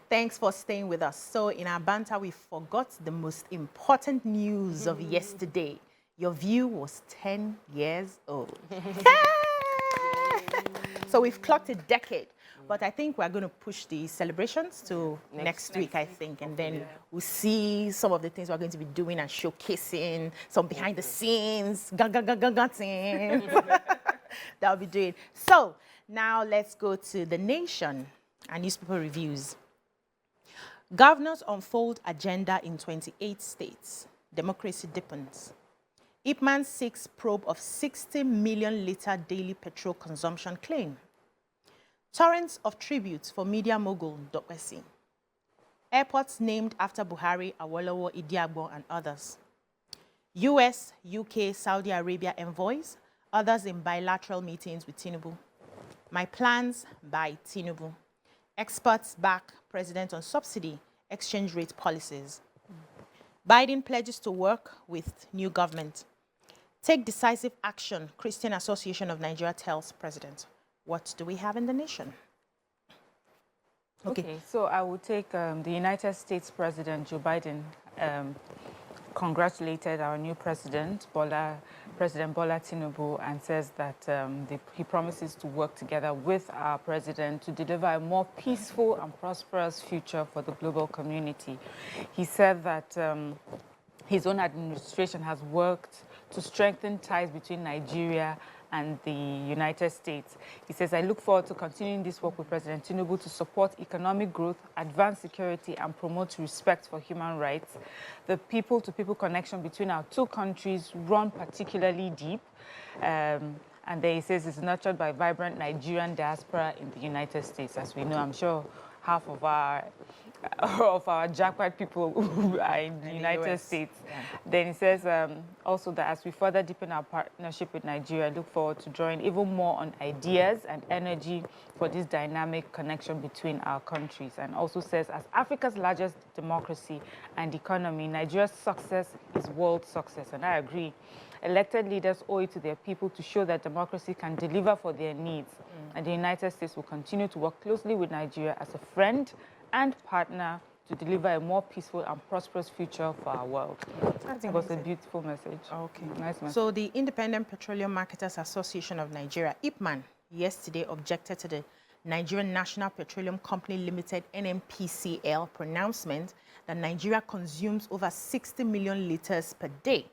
Thanks for staying with us. So in our banter, we forgot the most important news of yesterday. Your view was 10 years old. So we've clocked a decade. But I think we're going to push the celebrations to next week, I think. And then we'll see some of the things we're going to be doing and showcasing, some behind the scenes, things that I'll be doing. So now let's go to The Nation and newspaper reviews. Governors unfold agenda in 28 states. Democracy deepens. Ipman seeks probe of 60 million litre daily petrol consumption claim. Torrents of tributes for media mogul Dokpesi. Airports named after Buhari, Awolowo, Idiagbo, and others. US, UK, Saudi Arabia envoys, others in bilateral meetings with Tinubu. My plans by Tinubu. Experts back president on subsidy, exchange rate policies. Biden pledges to work with new government. Take decisive action, Christian Association of Nigeria tells president. What do we have in The Nation? Okay, so I will take the United States President Joe Biden congratulated our new president, President Bola Tinubu, and says that he promises to work together with our president to deliver a more peaceful and prosperous future for the global community. He said that his own administration has worked to strengthen ties between Nigeria and the United States. He says, I look forward to continuing this work with President Tinubu to support economic growth, advance security, and promote respect for human rights. The people-to-people connection between our two countries run particularly deep. And then he says it's nurtured by vibrant Nigerian diaspora in the United States. As we know, I'm sure half of our jackpot people who are in the United States. Yeah. Then he says also that as we further deepen our partnership with Nigeria, I look forward to drawing even more on ideas and energy for this dynamic connection between our countries. And also says, as Africa's largest democracy and economy, Nigeria's success is world success. And I agree. Elected leaders owe it to their people to show that democracy can deliver for their needs. And the United States will continue to work closely with Nigeria as a friend and partner to deliver a more peaceful and prosperous future for our world. I think it was a beautiful message. Okay. Nice message. So the Independent Petroleum Marketers Association of Nigeria, IPMAN, yesterday objected to the Nigerian National Petroleum Company Limited, NNPCL, pronouncement that Nigeria consumes over 60 million litres per day.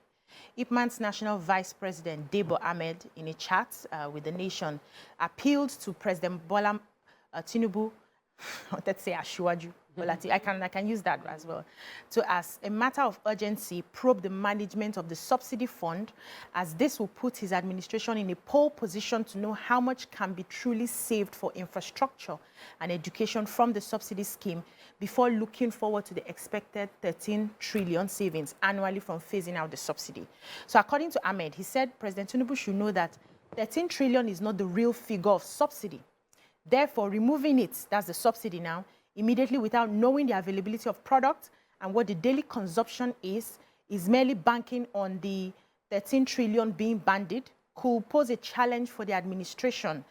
IPMAN's National Vice President, Debo Ahmed, in a chat with The Nation, appealed to President Bola Tinubu, let's say Ashuaju, I can use that as well, to, as a matter of urgency, probe the management of the subsidy fund, as this will put his administration in a pole position to know how much can be truly saved for infrastructure and education from the subsidy scheme before looking forward to the expected 13 trillion savings annually from phasing out the subsidy. So according to Ahmed, he said President Tinubu should know that 13 trillion is not the real figure of subsidy. Therefore, removing it, that's the subsidy now, immediately without knowing the availability of product and what the daily consumption is merely banking on the 13 trillion being banded, could pose a challenge for the administration.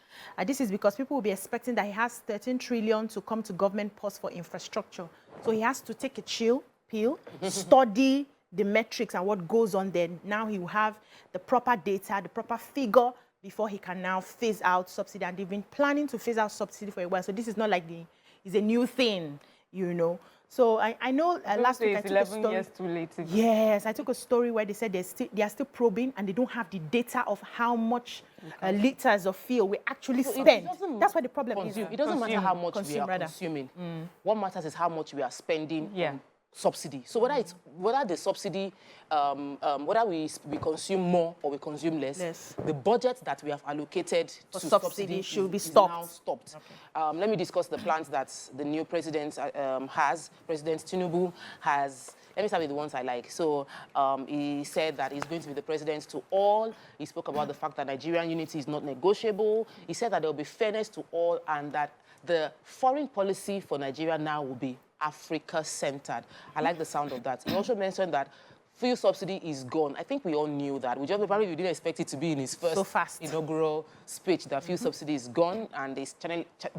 This is because people will be expecting that he has 13 trillion to come to government posts for infrastructure. So he has to take a chill pill, study the metrics and what goes on there. Now he will have the proper data, the proper figure, before he can now phase out subsidy. And they've been planning to phase out subsidy for a while. So this is not like it's a new thing, you know. So I know last week I took a story. 11 years too late. Yes, I took a story where they said they are still probing and they don't have the data of how much liters of fuel we actually spend. That's what the problem is. It doesn't matter how much we are consuming. What matters is how much we are spending on subsidy. So whether the subsidy, whether we consume more or we consume less, the budget that we have allocated to subsidy should be stopped. Now stopped. Okay. Let me discuss the plans that the new president has. President Tinubu has. Let me start with the ones I like. So he said that he's going to be the president to all. He spoke about the fact that Nigerian unity is not negotiable. He said that there will be fairness to all and that the foreign policy for Nigeria now will be Africa-centered. I like the sound of that. He also mentioned that fuel subsidy is gone. I think we all knew that. We just probably didn't expect it to be in his first inaugural speech that fuel subsidy is gone, and he's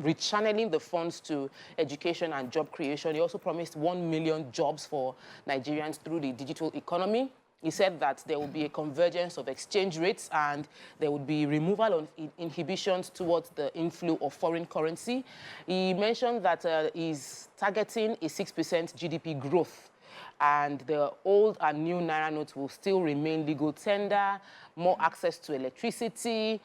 rechanneling the funds to education and job creation. He also promised 1 million jobs for Nigerians through the digital economy. He said that there will be a convergence of exchange rates and there would be removal of inhibitions towards the inflow of foreign currency. He mentioned that he's targeting a 6% GDP growth, and the old and new Naira notes will still remain legal tender, more access to electricity.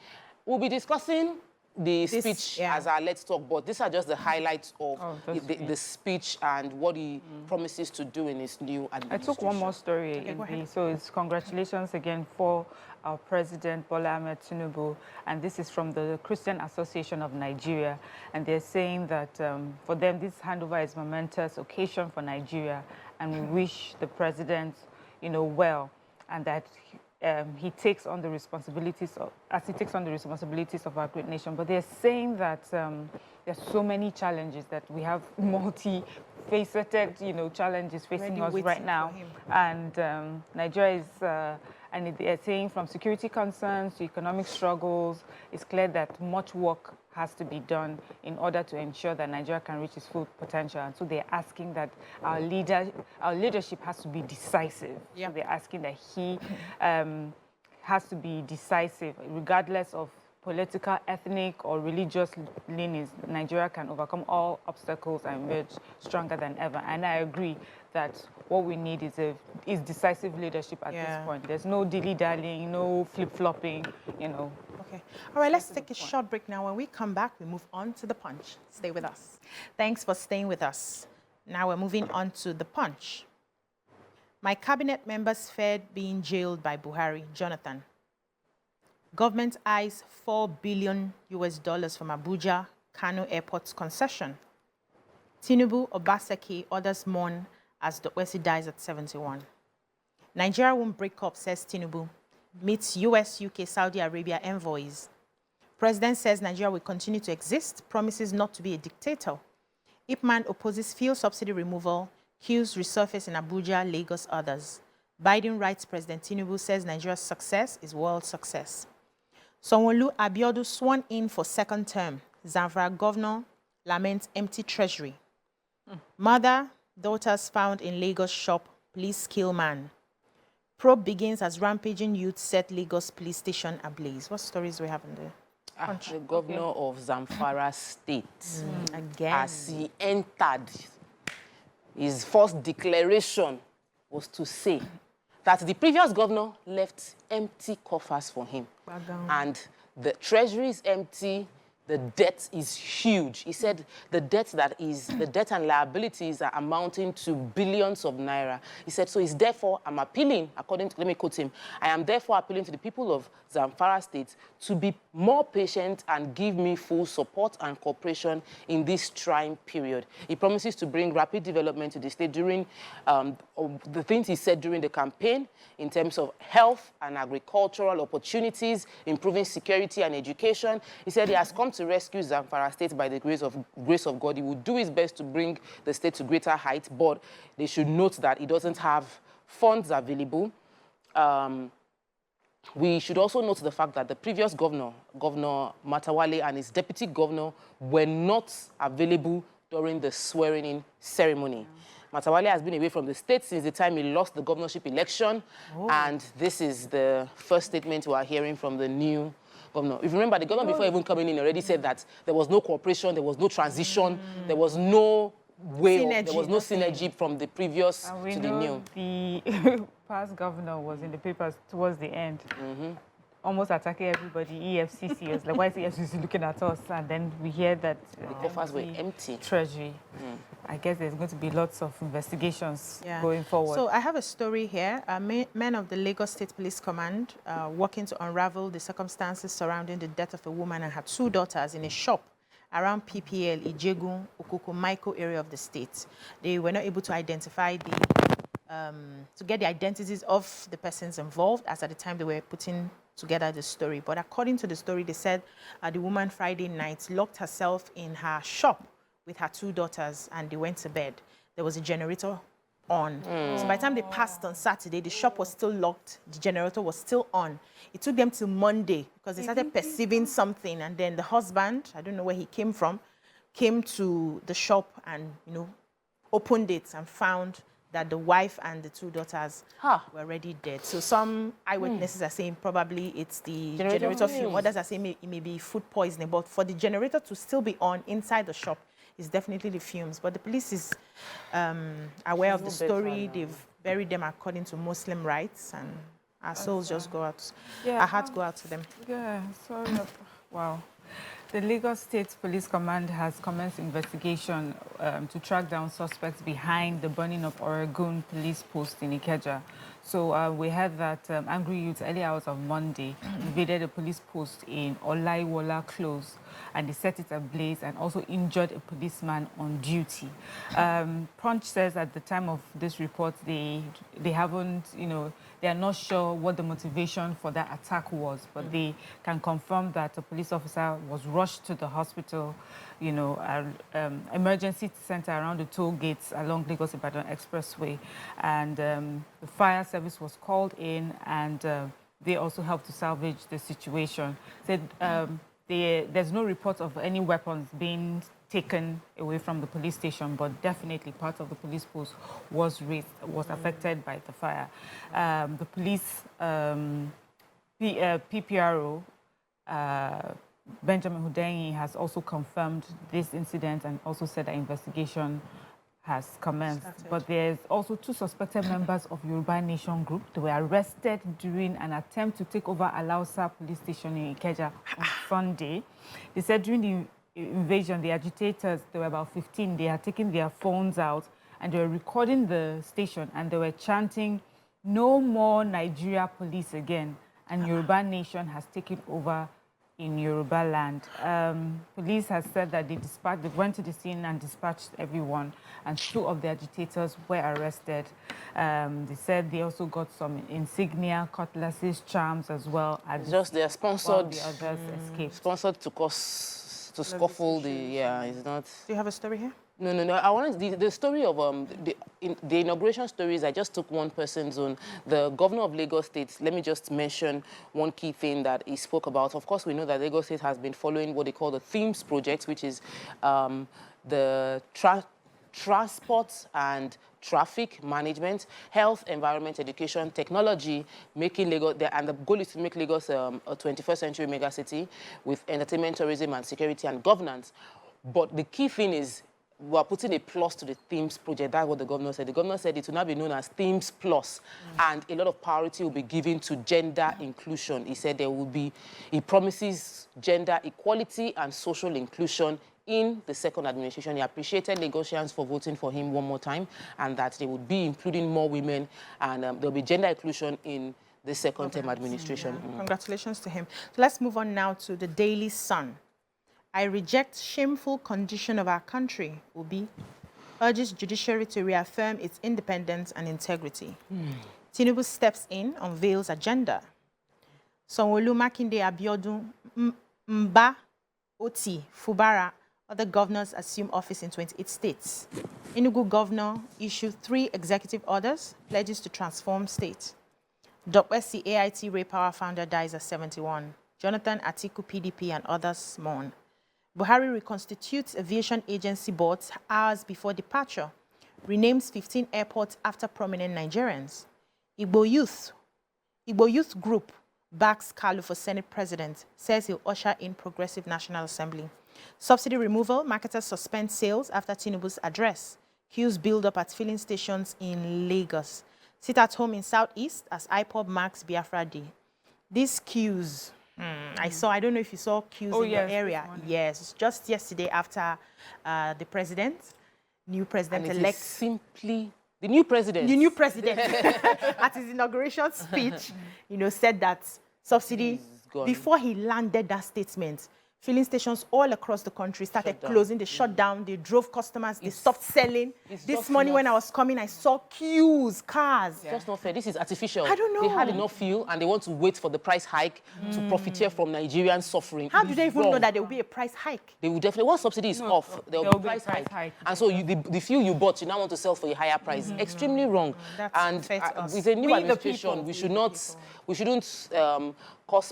We'll be discussing the speech as our Let's Talk, but these are just the highlights of the speech and what he promises to do in his new administration. I took one more story. So it's congratulations again for our President Bola Tinubu, and this is from the Christian Association of Nigeria, and they're saying that for them this handover is a momentous occasion for Nigeria, and we wish the president, well, and that he takes on the responsibilities of our great nation. But they're saying that there's so many challenges, that we have multi-faceted, challenges facing us right now, and Nigeria is. And they're saying from security concerns to economic struggles, it's clear that much work has to be done in order to ensure that Nigeria can reach its full potential. And so they're asking that our leadership has to be decisive. So they're asking that he has to be decisive, regardless of political, ethnic, or religious leanings. Nigeria can overcome all obstacles and emerge stronger than ever. And I agree that what we need is decisive leadership at this point. There's no dilly-dallying, no flip-flopping, Okay. All right, let's take a short break now. When we come back, we move on to The Punch. Stay with us. Thanks for staying with us. Now we're moving on to The Punch. My cabinet members feared being jailed by Buhari, Jonathan. Government eyes $4 billion from Abuja, Kano Airport's concession. Tinubu, Obaseki, others mourn as Dokpesi dies at 71. Nigeria won't break up, says Tinubu. Meets US, UK, Saudi Arabia envoys. President says Nigeria will continue to exist, promises not to be a dictator. Ipman opposes fuel subsidy removal, queues resurface in Abuja, Lagos, others. Biden writes President Tinubu says Nigeria's success is world success. Sanwo-Olu Abiodun sworn in for second term. Zamfara governor laments empty treasury. Mother, daughters found in Lagos shop, police kill man. Probe begins as rampaging youth set Lagos police station ablaze. What stories do we have in there? The governor of Zamfara state, again, as he entered, his first declaration was to say that the previous governor left empty coffers for him. And the treasury is empty, the debt is huge. He said the debt and liabilities are amounting to billions of naira. He said, so it's therefore, I'm appealing, let me quote him, I am therefore appealing to the people of Zamfara state to be more patient and give me full support and cooperation in this trying period. He promises to bring rapid development to the state during the things he said during the campaign in terms of health and agricultural opportunities, improving security and education. He said he has come to rescue Zamfara state by the grace of God. He will do his best to bring the state to greater heights, but they should note that he doesn't have funds available. We should also note the fact that the previous governor, Governor Matawale, and his deputy governor were not available during the swearing-in ceremony. Matawale has been away from the state since the time he lost the governorship election, and this is the first statement we are hearing from the new governor. If you remember, the governor before even coming in already said that there was no cooperation, there was no transition, there was no synergy from the previous to the new. The past governor was in the papers towards the end, almost attacking everybody. EFCC was like, why is EFCC looking at us? And then we hear that the coffers were empty. Treasury. I guess there's going to be lots of investigations going forward. So I have a story here. Men of the Lagos State Police Command working to unravel the circumstances surrounding the death of a woman and her two daughters in a shop around PPL, Ijegun, Okoko, Maiko area of the state. They were not able to identify to get the identities of the persons involved, as at the time they were putting together the story. But according to the story, they said the woman Friday night locked herself in her shop with her two daughters and they went to bed. There was a generator on. So by the time they passed on Saturday, the shop was still locked, the generator was still on. It took them till Monday because they started perceiving something, and then the husband, I don't know where he came from, came to the shop and, opened it and found that the wife and the 2 daughters were already dead. So some eyewitnesses are saying probably it's the generator fume. Others are saying it may be food poisoning. But for the generator to still be on inside the shop is definitely the fumes. But the police is aware of the story. They've buried them according to Muslim rites, and our souls just go out. Yeah, our hearts go out to them. Yeah, sorry. Wow. The Lagos State Police Command has commenced investigation to track down suspects behind the burning of Oregon Police Post in Ikeja. So we heard that angry youths early hours of Monday invaded a police post in Olaiwola Close, and they set it ablaze and also injured a policeman on duty. Punch says at the time of this report, they haven't, they are not sure what the motivation for that attack was, but they can confirm that a police officer was rushed to the hospital, emergency center around the toll gates along Lagos-Ibadan Expressway. And the fire service was called in, and they also helped to salvage the situation. Said there's no report of any weapons being taken away from the police station, but definitely part of the police post was affected by the fire. The police PPRO, Benjamin Hundeyin, has also confirmed this incident and also said that investigation has commenced. But there's also 2 suspected members of Yoruba Nation group. They were arrested during an attempt to take over Alausa police station in Ikeja on Sunday. They said during the invasion, the agitators, there were about 15, they had taken their phones out and they were recording the station, and they were chanting, "No more Nigeria police again," and Yoruba Nation has taken over in Yoruba land. Police has said that they went to the scene and dispatched everyone, and 2 of the agitators were arrested. They said they also got some insignia, cutlasses, charms as well. And just they are sponsored. The others escaped. Sponsored to scuffle the, it's not. Do you have a story here? No. I wanted the story of the inauguration stories. I just took one person's own. The governor of Lagos State. Let me just mention one key thing that he spoke about. Of course, we know that Lagos State has been following what they call the themes project, which is the transport and traffic management, health, environment, education, technology, making Lagos, and the goal is to make Lagos a 21st century megacity with entertainment, tourism, and security and governance. But the key thing is, we are putting a plus to the themes project. That's what the governor said. The governor said it will now be known as Themes Plus, and a lot of priority will be given to gender inclusion. He said he promises gender equality and social inclusion in the second administration. He appreciated Lagosians for voting for him one more time, and that they would be including more women, and there'll be gender inclusion in the second term administration. Congratulations to him. So let's move on now to the Daily Sun. I reject shameful condition of our country, Obi urges judiciary to reaffirm its independence and integrity. Tinubu steps in, unveils agenda. Sanwo-Olu, Makinde, Abiodun, Mba, Oti, Fubara, other governors assume office in 28 states. Enugu governor issued 3 executive orders, pledges to transform state. Dokpesi, AIT Ray Power founder, dies at 71. Jonathan Atiku, PDP, and others mourn. Buhari reconstitutes aviation agency boards hours before departure, renames 15 airports after prominent Nigerians. Igbo Youth Group backs Kalu for Senate President, says he'll usher in Progressive National Assembly. Subsidy removal, marketers suspend sales after Tinubu's address. Queues build up at filling stations in Lagos. Sit at home in Southeast as IPOB marks Biafra Day. These queues, I don't know if you saw queues in your area. Yes, just yesterday after the new president-elect. Simply the new president. The new president, at his inauguration speech, said that subsidy, before he landed that statement, filling stations all across the country started closing. They shut down. They drove customers. They stopped selling. This morning when I was coming, I saw queues, cars. Just not fair. This is artificial. I don't know. They had enough fuel and they want to wait for the price hike to profiteer from Nigerian suffering. How do they even know that there will be a price hike? They will definitely, once subsidy is off, there will be price hike. And so the fuel you bought, you now want to sell for a higher price. Extremely wrong. And with a new administration, we shouldn't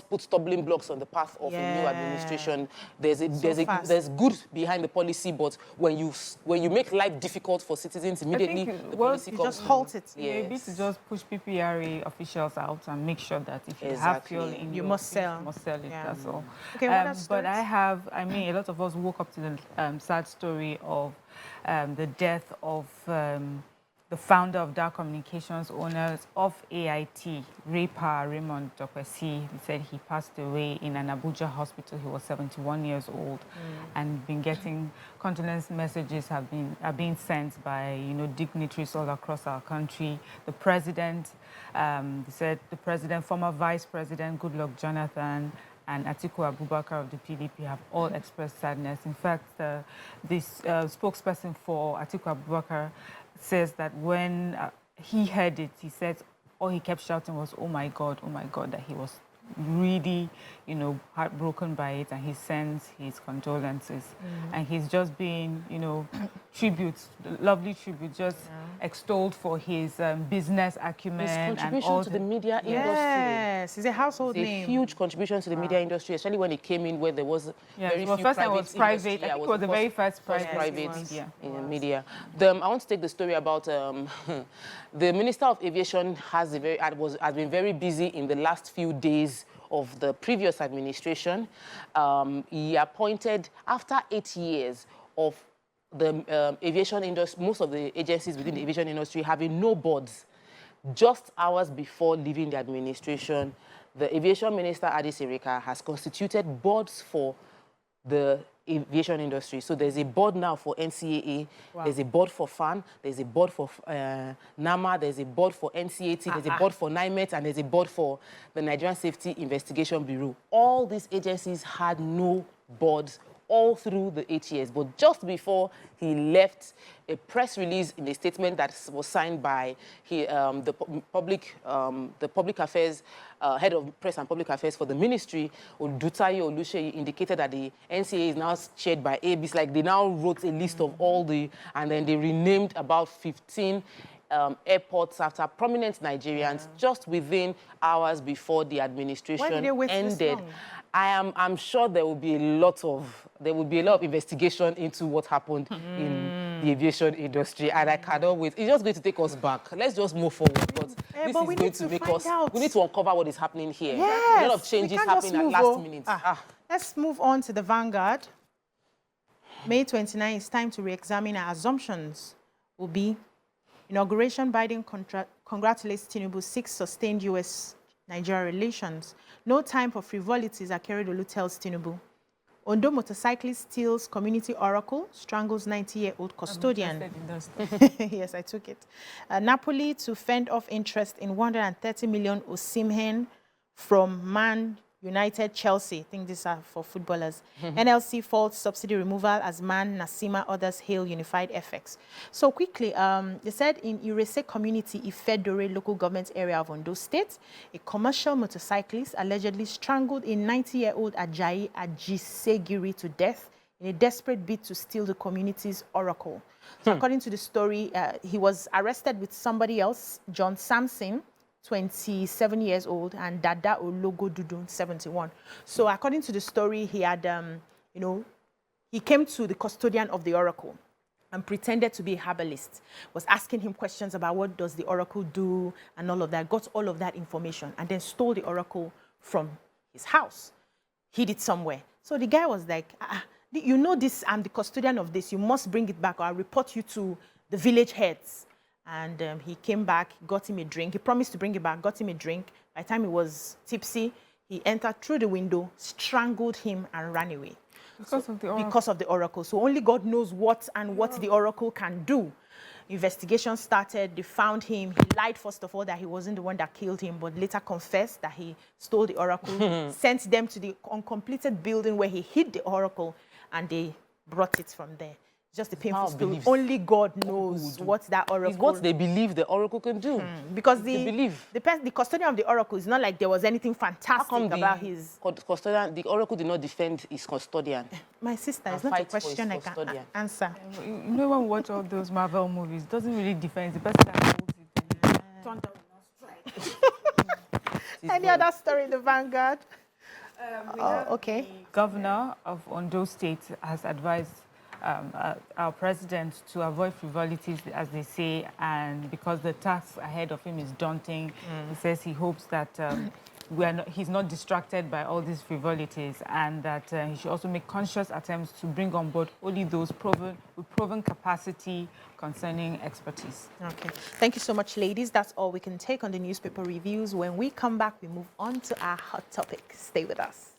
put stumbling blocks on the path of a new administration. There's good behind the policy, but when you make life difficult for citizens, immediately the policy comes. Just halt it. Maybe to just push PPRA officials out and make sure that if you have fuel in you must sell. You must sell it. That's all. Okay, what else? But I mean, a lot of us woke up to the sad story of the death of the founder of Dark Communications owners of AIT, Raymond Dokpesi. He said he passed away in an Abuja hospital. He was 71 years old, and been getting condolence messages are being sent by dignitaries all across our country. The president, he said the president, former Vice President Goodluck Jonathan, and Atiku Abubakar of the PDP have all expressed sadness. In fact, this spokesperson for Atiku Abubakar says that when he heard it, he said all he kept shouting was, oh my God, that he was really, heartbroken by it, and he sends his condolences. And he's just being, lovely tribute, just extolled for his business acumen. His contribution and all to the media industry. Yes, he's a household name. A huge contribution to the media industry, especially when it came in where there was very few first time it was private. industry. I think it was the very first private media. In media. I want to take the story about the Minister of Aviation has been very busy in the last few days of the previous administration. He appointed, after 8 years of the aviation industry, most of the agencies within the aviation industry having no boards, just hours before leaving the administration, the aviation minister, Adi Sirika, has constituted boards for the aviation industry. So there's a board now for NCAA, there's a board for FAN, there's a board for NAMA, there's a board for NCAT, there's a board for NIMET, and there's a board for the Nigerian Safety Investigation Bureau. All these agencies had no boards all through the 8 years. But just before he left, a press release in a statement that was signed by the public affairs, head of press and public affairs for the ministry, Odutayo Oluseyi, indicated that the NCA is now chaired by ABs. Like, they now wrote a list of all and then they renamed about 15 airports after prominent Nigerians just within hours before the administration ended. I'm sure there will be a lot of investigation into what happened in the aviation industry, and I cannot wait. It's just going to take us back. Let's just move forward. But this is going to make us. We need to uncover what is happening here. Yes, a lot of changes happening at last minute. Let's move on to the Vanguard. May 29 is time to re-examine our assumptions. Will be inauguration. Biden congratulates Tinubu, 6 sustained U.S.-Nigeria relations. No time for frivolities, Akeredolu tells Tinubu. Ondo motorcyclist steals community oracle, strangles 90-year-old custodian. Yes, I took it. Napoli to fend off interest in 130 million Osimhen from Man United, Chelsea. I think these are for footballers. NLC faults subsidy removal as Man, Nasima, others hail unified FX. So quickly, they said in Irese community, Ifedore local government area of Ondo State, a commercial motorcyclist allegedly strangled a 90-year-old Ajayi Ajisegiri to death in a desperate bid to steal the community's oracle. So according to the story, he was arrested with somebody else, John Sampson, 27 years old, and Dada Ologo Dudun, 71. So according to the story, he had, he came to the custodian of the oracle and pretended to be a herbalist, was asking him questions about what does the oracle do and all of that, got all of that information, and then stole the oracle from his house, hid it somewhere. So the guy was like, you know this, I'm the custodian of this, you must bring it back or I'll report you to the village heads. And he came back, got him a drink. He promised to bring it back, got him a drink. By the time he was tipsy, he entered through the window, strangled him, and ran away. Because of the oracle. So only God knows what the oracle can do. Investigation started. They found him. He lied, first of all, that he wasn't the one that killed him, but later confessed that he stole the oracle, sent them to the uncompleted building where he hid the oracle, and they brought it from there. Just a painful story. Only God knows what that oracle... It's what they believe the oracle can do. Because the custodian of the oracle is not like there was anything fantastic about his... Custodian, the oracle did not defend his custodian. My sister, it's not a question I can answer. You know, when we watch all those Marvel movies, it doesn't really defend the person that holds it. Thunder will not strike. Any other story in the Vanguard? Okay. The governor of Ondo State has advised our president to avoid frivolities, as they say, and because the task ahead of him is daunting, he says he hopes that he's not distracted by all these frivolities, and that he should also make conscious attempts to bring on board only those with proven capacity concerning expertise. Okay. Thank you so much, ladies. That's all we can take on the newspaper reviews. When we come back, we move on to our hot topic. Stay with us.